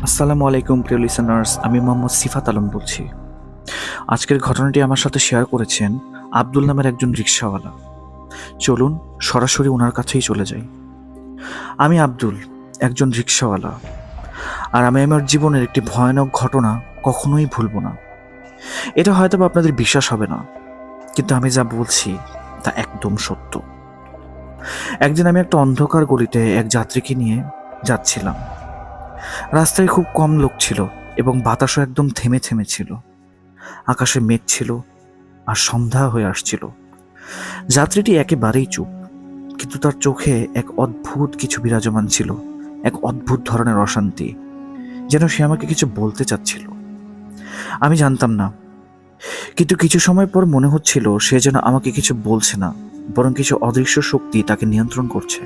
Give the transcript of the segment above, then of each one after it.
আসসালামু আলাইকুম প্রিয় লিসেনার্স, আমি মোহাম্মদ সিফাত আলম বলছি। আজকের ঘটনাটি আমার সাথে শেয়ার করেছেন আব্দুল নামের একজন রিকশাওয়ালা। চলুন সরাসরি ওনার কাছেই চলে যাই। আমি আব্দুল, একজন রিকশাওয়ালা, আর আমি আমার জীবনের একটি ভয়ানক ঘটনা কখনোই ভুলব না। এটা হয়তো বা আপনাদের বিশ্বাস হবে না, কিন্তু আমি যা বলছি তা একদম সত্য। একদিন আমি একটা অন্ধকার গলিতে এক যাত্রীকে নিয়ে যাচ্ছিলাম। রাস্তায় খুব কম লোক ছিল এবং বাতাসও একদম থেমে থেমে ছিল। আকাশে মেঘ ছিল আর সন্ধ্যা হয়ে আসছিল। যাত্রীটি একেবারেই চুপ, কিন্তু তার চোখে এক অদ্ভুত কিছু বিরাজমান ছিল, এক অদ্ভুত ধরনের অশান্তি, যেন সে আমাকে কিছু বলতে চাচ্ছিল। আমি জানতাম না, কিন্তু কিছু সময় পর মনে হচ্ছিল সে যেন আমাকে কিছু বলছে না, বরং কিছু অদৃশ্য শক্তি তাকে নিয়ন্ত্রণ করছে।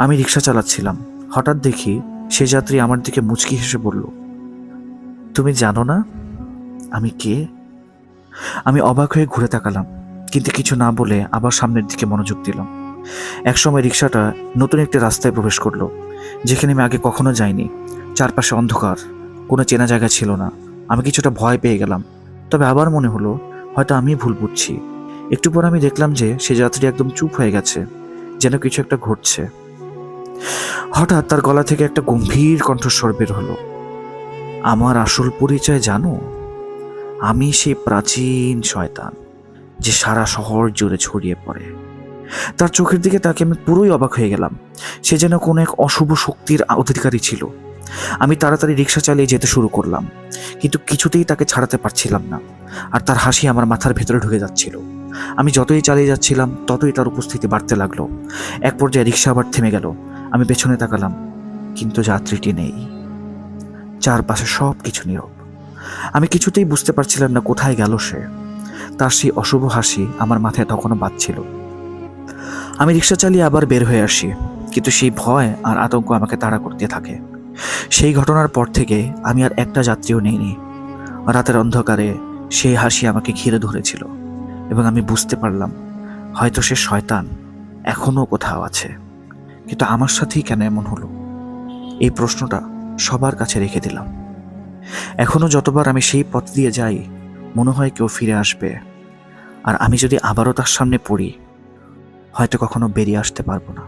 আমি রিক্সা চালাচ্ছিলাম, হঠাৎ দেখি সে যাত্রী আমার দিকে মুচকি হেসে বলল, তুমি জানো না আমি কে? আমি অবাক হয়ে ঘুরে তাকালাম, কিন্তু কিছু না বলে আবার সামনের দিকে মনোযোগ দিলাম। একসময় রিক্সাটা নতুন একটি রাস্তায় প্রবেশ করলো, যেখানে আমি আগে কখনো যাইনি। চারপাশে অন্ধকার, কোনো চেনা জায়গা ছিল না। আমি কিছুটা ভয় পেয়ে গেলাম, তবে আবার মনে হলো হয়তো আমি ভুল বুঝছি। একটু পর আমি দেখলাম যে সে যাত্রী একদম চুপ হয়ে গেছে, যেন কিছু একটা ঘটছে। হঠাৎ তার গলা থেকে একটা গম্ভীর কণ্ঠস্বর বের হলো, আমার আসল পরিচয় জানো? আমি সেই প্রাচীন শয়তান যে সারা শহর জুড়ে ছড়িয়ে পড়ে। তার চোখের দিকে তাকে আমি পুরোই অবাক হয়ে গেলাম। সে যেন কোনো এক অশুভ শক্তির অধিকারী ছিল। আমি তাড়াতাড়ি রিক্সা চালিয়ে যেতে শুরু করলাম, কিন্তু কিছুতেই তাকে ছাড়াতে পারছিলাম না। আর তার হাসি আমার মাথার ভেতরে ঢুকে যাচ্ছিল। আমি যতই চালিয়ে যাচ্ছিলাম ততই তার উপস্থিতি বাড়তে লাগলো। এক পর্যায়ে রিক্সা আবার থেমে গেল। আমি পেছনে তাকালাম, কিন্তু যাত্রীটি নেই। চারপাশে সব কিছু নীরব। আমি কিছুতেই বুঝতে পারছিলাম না কোথায় গেল সে। তার সেই অশুভ হাসি আমার মাথায় তখনও বাজছিল। আমি রিক্সা চালিয়ে আবার বের হয়ে আসি, কিন্তু সেই ভয় আর আতঙ্ক আমাকে তাড়া করতে থাকে। সেই ঘটনার পর থেকে আমি আর একটা যাত্রীও নেইনি। রাতের অন্ধকারে সেই হাসি আমাকে ঘিরে ধরেছিল, এবং আমি বুঝতে পারলাম হয়তো সে শয়তান এখনও কোথাও আছে। কিন্তু আমার সাথেই কেন এমন হলো, এই প্রশ্নটা সবার কাছে রেখে দিলাম। এখনও যতবার আমি সেই পথ দিয়ে যাই, মনে হয় কেউ ফিরে আসবে, আর আমি যদি আবারও তার সামনে পড়ি, হয়তো কখনো বেরিয়ে আসতে পারবো না।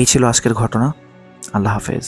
এই ছিল আজকের ঘটনা। আল্লাহ হাফেজ।